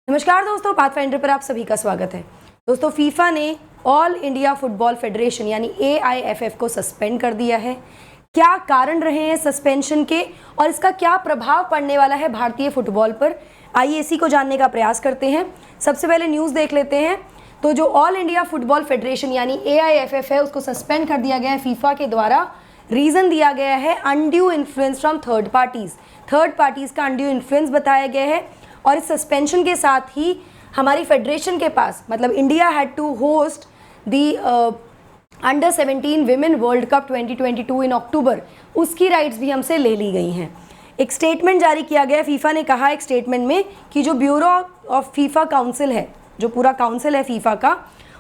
नमस्कार दोस्तों, पाथफाइंडर पर आप सभी का स्वागत है। दोस्तों, फीफा ने ऑल इंडिया फुटबॉल फेडरेशन यानी AIFF को सस्पेंड कर दिया है। क्या कारण रहे हैं सस्पेंशन के और इसका क्या प्रभाव पड़ने वाला है भारतीय फुटबॉल पर, आइए इसी को जानने का प्रयास करते हैं। सबसे पहले न्यूज़ देख लेते हैं। तो जो ऑल इंडिया फुटबॉल फेडरेशन यानी AIFF है, उसको सस्पेंड कर दिया गया है फीफा के द्वारा। रीज़न दिया गया है undue influence from third parties का अनड्यू इन्फ्लुएंस बताया गया है। और इस सस्पेंशन के साथ ही हमारी फेडरेशन के पास मतलब India had to host the under 17 women world cup 2022 in October, उसकी राइट्स भी हमसे ले ली गई हैं। एक स्टेटमेंट जारी किया गया। फीफा ने कहा एक स्टेटमेंट में कि जो ब्यूरो ऑफ फीफा काउंसिल है, जो पूरा काउंसिल है फीफा का,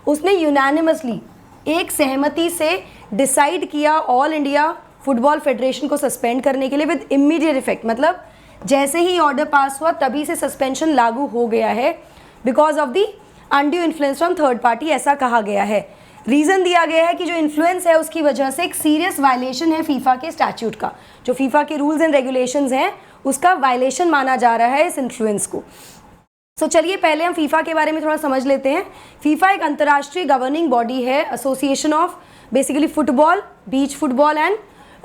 उसने यूनानिमसली एक सहमति से डिसाइड किया ऑल इंडिया फुटबॉल फेडरेशन को सस्पेंड करने के लिए विद इमीडिएट इफेक्ट। मतलब जैसे ही ऑर्डर पास हुआ तभी से सस्पेंशन लागू हो गया है because of the undue influence from third party, ऐसा कहा गया है। रीज़न दिया गया है कि जो इन्फ्लुएंस है उसकी वजह से एक सीरियस वायलेशन है फीफा के स्टैट्यूट का, जो फीफा के रूल्स एंड रेगुलेशंस हैं उसका वायलेशन माना जा रहा है इस इन्फ्लुएंस को। तो चलिए पहले हम फीफा के बारे में थोड़ा समझ लेते हैं। फीफा एक अंतर्राष्ट्रीय गवर्निंग बॉडी है, association of basically football, beach football and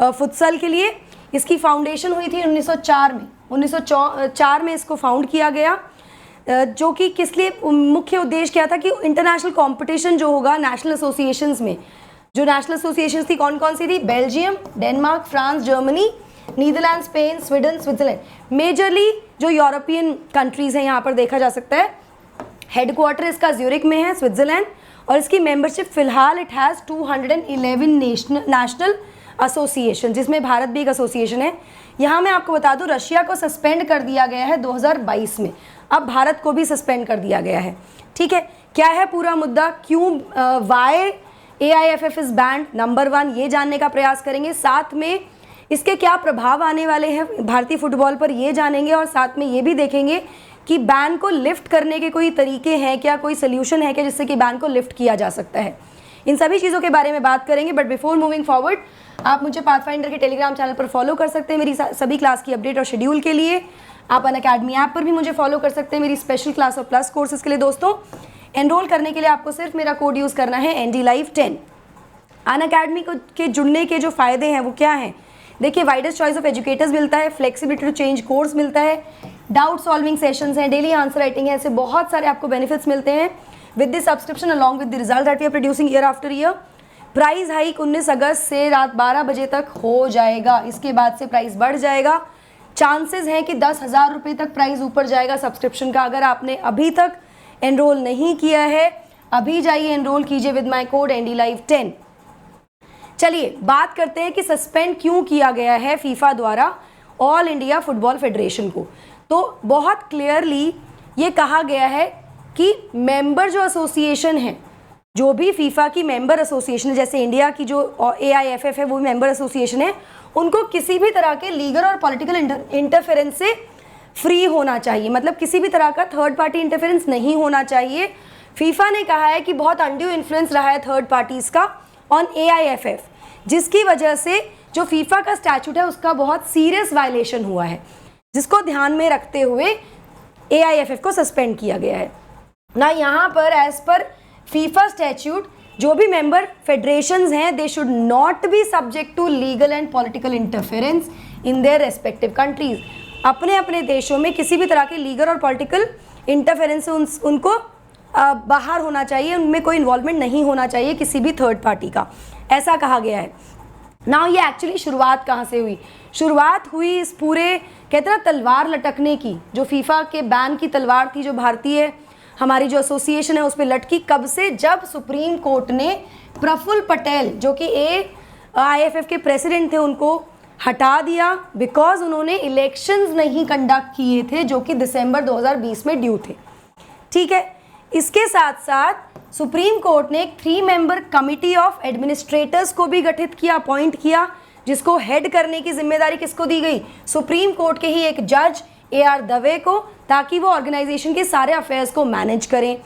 futsal के लिए। इसकी फाउंडेशन हुई थी 1904 में। 1904 में इसको फाउंड किया गया, जो कि किस लिए, मुख्य उद्देश्य क्या था कि इंटरनेशनल कंपटीशन जो होगा नेशनल एसोसिएशंस में, जो नेशनल एसोसिएशंस थी कौन कौन सी थी, Belgium, Denmark, France, Germany, Netherland, Spain, Sweden, Switzerland, majorly जो यूरोपियन कंट्रीज़ हैं यहाँ पर देखा जा सकता है। हेडक्वार्टर इसका ज्यूरिक में है, स्विट्जरलैंड, और इसकी मेंबरशिप फिलहाल इट हैज़ 211 नेशनल एसोसिएशन, जिसमें भारत भी एक एसोसिएशन है। यहाँ मैं आपको बता दूँ रशिया को सस्पेंड कर दिया गया है 2022 में, अब भारत को भी सस्पेंड कर दिया गया है। ठीक है, क्या है पूरा मुद्दा, क्यों why AIFF is banned, number 1 ये जानने का प्रयास करेंगे। साथ में इसके क्या प्रभाव आने वाले हैं भारतीय फुटबॉल पर ये जानेंगे, और साथ में ये भी देखेंगे कि बैन को लिफ्ट करने के कोई तरीके हैं क्या, कोई सोल्यूशन है क्या जिससे कि बैन को लिफ्ट किया जा सकता है। इन सभी चीज़ों के बारे में बात करेंगे। बट बिफोर मूविंग फॉरवर्ड, आप मुझे पाथफाइंडर के टेलीग्राम चैनल पर फॉलो कर सकते हैं मेरी सभी क्लास की अपडेट और शेड्यूल के लिए। आप अनअकैडमी ऐप पर भी मुझे फॉलो कर सकते हैं मेरी स्पेशल क्लास और प्लस कोर्सेज के लिए। दोस्तों, एनरोल करने के लिए आपको सिर्फ मेरा कोड यूज़ करना है NDLive10। अनअकैडमी के जुड़ने के जो फ़ायदे हैं वो क्या हैं, देखिए, वाइडेस्ट चॉइस ऑफ एजुकेटर्स मिलता है, फ्लेक्सिबिलिटी टू चेंज कोर्स मिलता है, डाउट सॉल्विंग सेशंस हैं, डेली आंसर राइटिंग है, ऐसे बहुत सारे आपको बेनिफिट्स मिलते हैं with this subscription along with the result that we are producing year after year. Price hike 19 अगस्त से रात 12 बजे तक हो जाएगा, इसके बाद से प्राइस बढ़ जाएगा। चांसेस हैं कि 10,000 रुपये तक प्राइस ऊपर जाएगा सब्सक्रिप्शन का। अगर आपने अभी तक एनरोल नहीं किया है, अभी जाइए एनरोल कीजिए विद माय कोड NDLive10। चलिए बात करते हैं कि सस्पेंड क्यों किया गया है फीफा द्वारा ऑल इंडिया फुटबॉल फेडरेशन को। तो बहुत क्लियरली ये कहा गया है कि मेंबर जो एसोसिएशन है, जो भी फीफा की मेंबर एसोसिएशन है, जैसे इंडिया की जो AIFF है वो भी मेंबर एसोसिएशन है, उनको किसी भी तरह के लीगल और पॉलिटिकल इंटरफेरेंस से फ्री होना चाहिए। मतलब किसी भी तरह का थर्ड पार्टी इंटरफेरेंस नहीं होना चाहिए। फीफा ने कहा है कि बहुत अनड्यू इन्फ्लुएंस रहा है थर्ड पार्टीज़ का ऑन AIFF, जिसकी वजह से जो फीफा का स्टैट्यूट है उसका बहुत सीरियस वायलेशन हुआ है, जिसको ध्यान में रखते हुए AIFF को सस्पेंड किया गया है ना। यहाँ पर एज पर फीफा स्टैट्यूट जो भी मेंबर फेडरेशंस हैं, they should not be subject to legal and political interference in their respective countries. अपने अपने देशों में किसी भी तरह के लीगल और पॉलिटिकल इंटरफेरेंस से उनको बाहर होना चाहिए, उनमें कोई इन्वॉल्वमेंट नहीं होना चाहिए किसी भी थर्ड पार्टी का, ऐसा कहा गया है ना। ये एक्चुअली शुरुआत कहाँ से हुई, शुरुआत हुई इस पूरे कहते हैं तलवार लटकने की, जो फीफा के बैन की तलवार थी, जो भारतीय हमारी जो एसोसिएशन है उस पर लटकी कब से, जब सुप्रीम कोर्ट ने प्रफुल्ल पटेल जो कि AIFF के प्रेसिडेंट थे उनको हटा दिया बिकॉज उन्होंने इलेक्शंस नहीं कंडक्ट किए थे जो कि दिसंबर 2020 में ड्यू थे। ठीक है, इसके साथ साथ सुप्रीम कोर्ट ने एक 3 मेंबर कमिटी ऑफ एडमिनिस्ट्रेटर्स को भी गठित किया, अपॉइंट किया, जिसको हेड करने की जिम्मेदारी किसको दी गई, सुप्रीम कोर्ट के ही एक जज AR दवे को, ताकि वो ऑर्गेनाइजेशन के सारे अफेयर्स को मैनेज करें।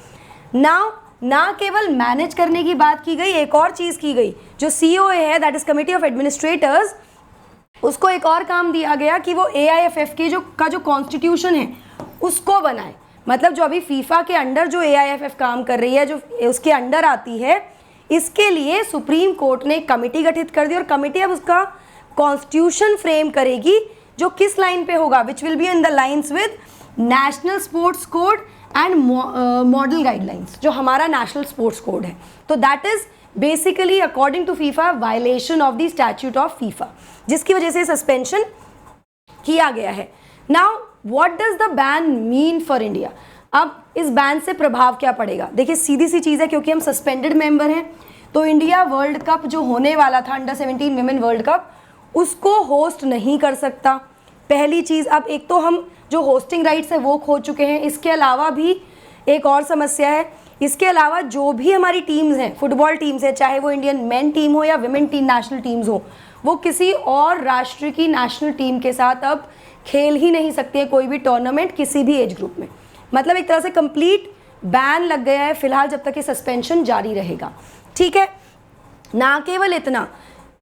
ना केवल मैनेज करने की बात की गई, एक और चीज़ की गई, जो COA है that is committee of administrators, उसको एक और काम दिया गया कि वो AIFF के जो कॉन्स्टिट्यूशन है उसको बनाए। मतलब जो अभी फीफा के अंडर जो AIFF काम कर रही है, जो उसके अंडर आती है, इसके लिए सुप्रीम कोर्ट ने एक कमेटी गठित कर दी और कमेटी अब उसका कॉन्स्टिट्यूशन फ्रेम करेगी जो किस लाइन पे होगा, which will be in the lines with national sports code and model guidelines, जो हमारा नेशनल स्पोर्ट्स कोड है। तो that is basically according to FIFA violation of the statute of FIFA, जिसकी वजह से सस्पेंशन किया गया है। Now what does the ban mean for India? अब इस बैन से प्रभाव क्या पड़ेगा? देखिए सीधी सी चीज़ है, क्योंकि हम सस्पेंडेड मेंबर हैं तो इंडिया वर्ल्ड कप जो होने वाला था, अंडर 17 विमेन वर्ल्ड कप, उसको होस्ट नहीं कर सकता। पहली चीज़, अब एक तो हम जो होस्टिंग राइट्स है वो खो चुके हैं, इसके अलावा भी एक और समस्या है, इसके अलावा जो भी हमारी टीम्स हैं, फुटबॉल टीम्स हैं, चाहे वो इंडियन मेन टीम हो या विमेन टीम नेशनल टीम्स हो, वो किसी और राष्ट्र की नेशनल टीम के साथ अब खेल ही नहीं सकती है कोई भी टूर्नामेंट किसी भी एज ग्रुप में। मतलब एक तरह से कंप्लीट बैन लग गया है फिलहाल, जब तक ये सस्पेंशन जारी रहेगा। ठीक है, ना केवल इतना,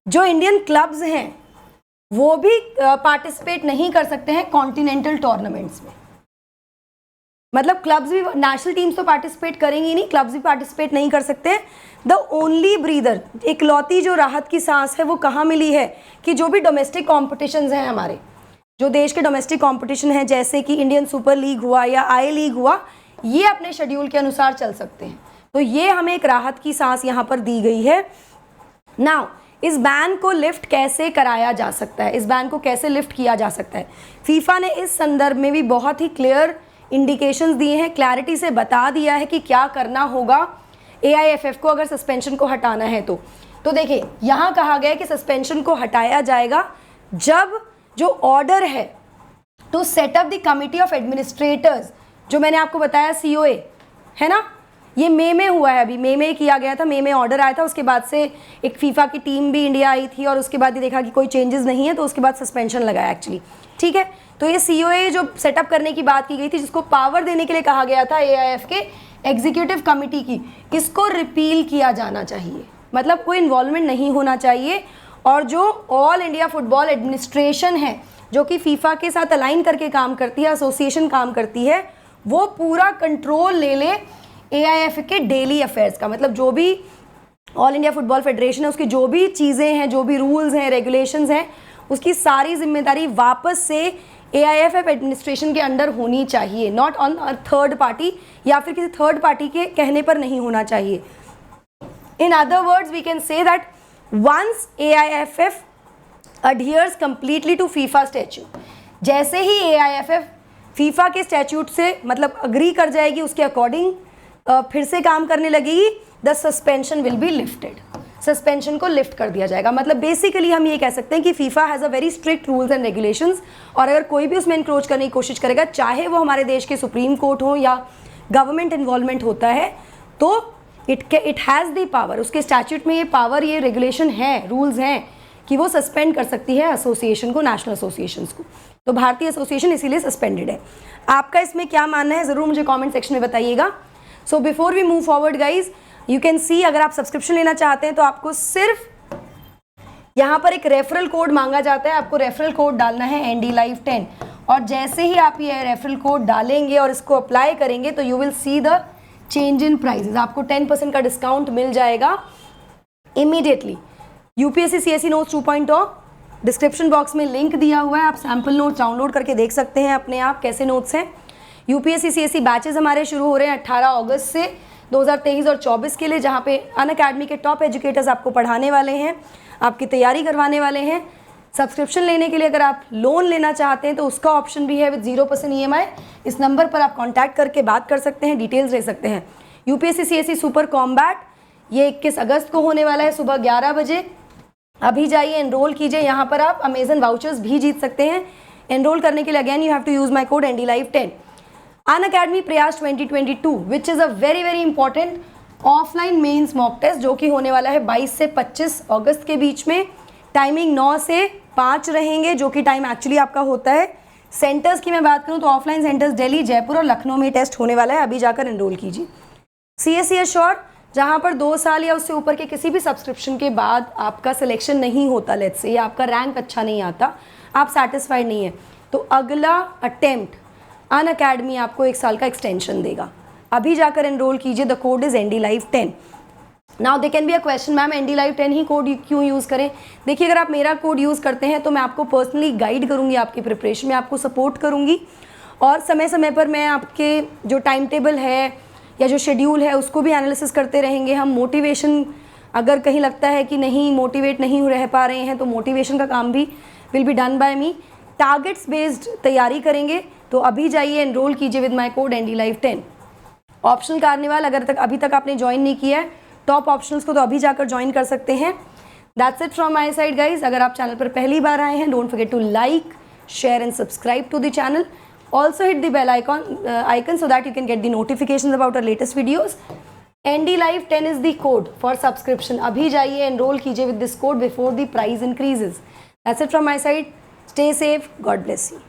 जो इंडियन क्लब्स हैं वो भी पार्टिसिपेट नहीं कर सकते हैं कॉन्टिनेंटल टूर्नामेंट्स में। मतलब क्लब्स भी, नेशनल टीम्स तो पार्टिसिपेट करेंगी नहीं, क्लब्स भी पार्टिसिपेट नहीं कर सकते। द ओनली ब्रीदर, इकलौती जो राहत की सांस है वो कहाँ मिली है कि जो भी डोमेस्टिक कॉम्पिटिशन्स हैं हमारे, जो देश के डोमेस्टिक कंपटीशन है, जैसे कि इंडियन सुपर लीग हुआ या आई लीग हुआ, ये अपने शेड्यूल के अनुसार चल सकते हैं। तो ये हमें एक राहत की सांस यहाँ पर दी गई है। नाउ इस बैन को लिफ्ट कैसे कराया जा सकता है, इस बैन को कैसे लिफ्ट किया जा सकता है? फीफा ने इस संदर्भ में भी बहुत ही क्लियर इंडिकेशंस दिए हैं, क्लैरिटी से बता दिया है कि क्या करना होगा AIFF को अगर सस्पेंशन को हटाना है तो देखिए यहाँ कहा गया है कि सस्पेंशन को हटाया जाएगा जब जो ऑर्डर है to set up the committee of administrators, जो मैंने आपको बताया COA है ना, ये मई में हुआ है, अभी मई में किया गया था, मई में ऑर्डर आया था, उसके बाद से एक फीफा की टीम भी इंडिया आई थी और उसके बाद ये देखा कि कोई चेंजेस नहीं है तो उसके बाद सस्पेंशन लगाया एक्चुअली। ठीक है, तो ये COA जो सेटअप करने की बात की गई थी, जिसको पावर देने के लिए कहा गया था AIF के एग्जीक्यूटिव कमिटी की, इसको रिपील किया जाना चाहिए, मतलब कोई इन्वॉल्वमेंट नहीं होना चाहिए। और जो ऑल इंडिया फुटबॉल एडमिनिस्ट्रेशन है, जो कि फीफा के साथ अलाइन करके काम करती है, एसोसिएशन काम करती है, वो पूरा कंट्रोल ले ले AIF के डेली अफेयर्स का। मतलब जो भी ऑल इंडिया फुटबॉल फेडरेशन है, उसकी जो भी चीज़ें हैं, जो भी रूल्स हैं, रेगुलेशंस हैं, उसकी सारी जिम्मेदारी वापस से AIFF एडमिनिस्ट्रेशन के अंडर होनी चाहिए, not on a third party, या फिर किसी थर्ड पार्टी के कहने पर नहीं होना चाहिए। In other words we can say that once AIFF adheres completely to FIFA statute, जैसे ही AIFF फीफा के स्टैच्यूट से मतलब अग्री कर जाएगी, उसके अकॉर्डिंग फिर से काम करने लगेगी, the suspension will be lifted, suspension को लिफ्ट कर दिया जाएगा। मतलब बेसिकली हम ये कह सकते हैं कि FIFA has a very strict rules and regulations, और अगर कोई भी उसमें इंक्रोच करने की कोशिश करेगा, चाहे वो हमारे देश के सुप्रीम कोर्ट हो या गवर्नमेंट इन्वॉल्वमेंट होता है, तो इट हैज़ द पावर, उसके स्टैच्यूट में ये पावर, ये रेगुलेशन है, रूल्स हैं कि वो सस्पेंड कर सकती है एसोसिएशन को, नेशनल एसोसिएशंस को। तो भारतीय एसोसिएशन इसीलिए सस्पेंडेड है। आपका इसमें क्या मानना है ज़रूर मुझे कमेंट सेक्शन में बताइएगा। So before we move forward guys, you can see, अगर आप सब्सक्रिप्शन लेना चाहते हैं तो आपको सिर्फ यहाँ पर एक रेफरल कोड मांगा जाता है, आपको रेफरल कोड डालना है NDLive10, और जैसे ही आप ये रेफरल कोड डालेंगे और इसको अप्लाई करेंगे तो you will see the change in prices, आपको 10% का डिस्काउंट मिल जाएगा immediately. UPSC CSE notes 2.0 description box में लिंक दिया हुआ है, आप सैम्पल नोट्स डाउनलोड करके देख सकते हैं अपने आप कैसे नोट्स हैं। UPSC CSE बैचेस हमारे शुरू हो रहे हैं 18 अगस्त से 2023 और 24 के लिए, जहाँ पे अनअकैडमी के टॉप एजुकेटर्स आपको पढ़ाने वाले हैं, आपकी तैयारी करवाने वाले हैं। सब्सक्रिप्शन लेने के लिए अगर आप लोन लेना चाहते हैं तो उसका ऑप्शन भी है विद 0% EMI। इस नंबर पर आप कॉन्टैक्ट करके बात कर सकते हैं, डिटेल्स ले सकते हैं। UPSC CSE सुपर कॉम्बैट ये 21 अगस्त को होने वाला है सुबह 11 बजे। अभी जाइए, एनरोल कीजिए, यहाँ पर आप अमेजन वाउचर्स भी जीत सकते हैं। एनरोल करने के लिए again you have to use my code NDLive10। Unacademy Prayas 2022 which is a very very important offline mains mock test, जो कि होने वाला है 22 से 25 अगस्त के बीच में। टाइमिंग 9 से 5 रहेंगे, जो कि टाइम एक्चुअली आपका होता है। सेंटर्स की मैं बात करूँ तो ऑफलाइन सेंटर्स दिल्ली, जयपुर और लखनऊ में टेस्ट होने वाला है, अभी जाकर एनरोल कीजिए। CSE एश्योर, जहाँ पर 2 साल या उससे ऊपर के किसी भी सब्सक्रिप्शन के बाद आपका सिलेक्शन नहीं होता, लेट्स से, या आपका रैंक अच्छा नहीं आता, आप सेटिस्फाइड नहीं है, तो अगला अटेम्प्ट अन अकेडमी आपको 1 साल का एक्सटेंशन देगा। अभी जाकर एनरोल कीजिए। The code is NDLive10। Now they can be a question, ma'am NDLive10 he code क्यों यूज़ करें? देखिए, अगर आप मेरा कोड यूज़ करते हैं तो मैं आपको पर्सनली गाइड करूँगी, आपकी प्रिपरेशन में आपको सपोर्ट करूँगी, और समय समय पर मैं आपके जो टाइम टेबल है या जो शेड्यूल है उसको भी एनालिसिस करते रहेंगे। हम मोटिवेशन, अगर कहीं लगता है कि नहीं मोटिवेट नहीं रह पा रहे हैं तो मोटिवेशन का काम भी will be done by me. Targets based तैयारी करेंगे। तो अभी जाइए, एनरोल कीजिए with my code NDLive10। Optional carnival अगर अभी तक आपने ज्वाइन नहीं किया है, टॉप ऑप्शनल्स को तो अभी जाकर ज्वाइन कर सकते हैं। That's it from my side guys. अगर आप चैनल पर पहली बार आए हैं, don't forget to like, share and subscribe to the channel. Also hit the bell icon so that you can get the notifications about our latest videos. NDLive10 is the code for subscription. अभी जाइए, enroll कीजिए with this code before the price increases. That's it from my side. Stay safe. God bless you.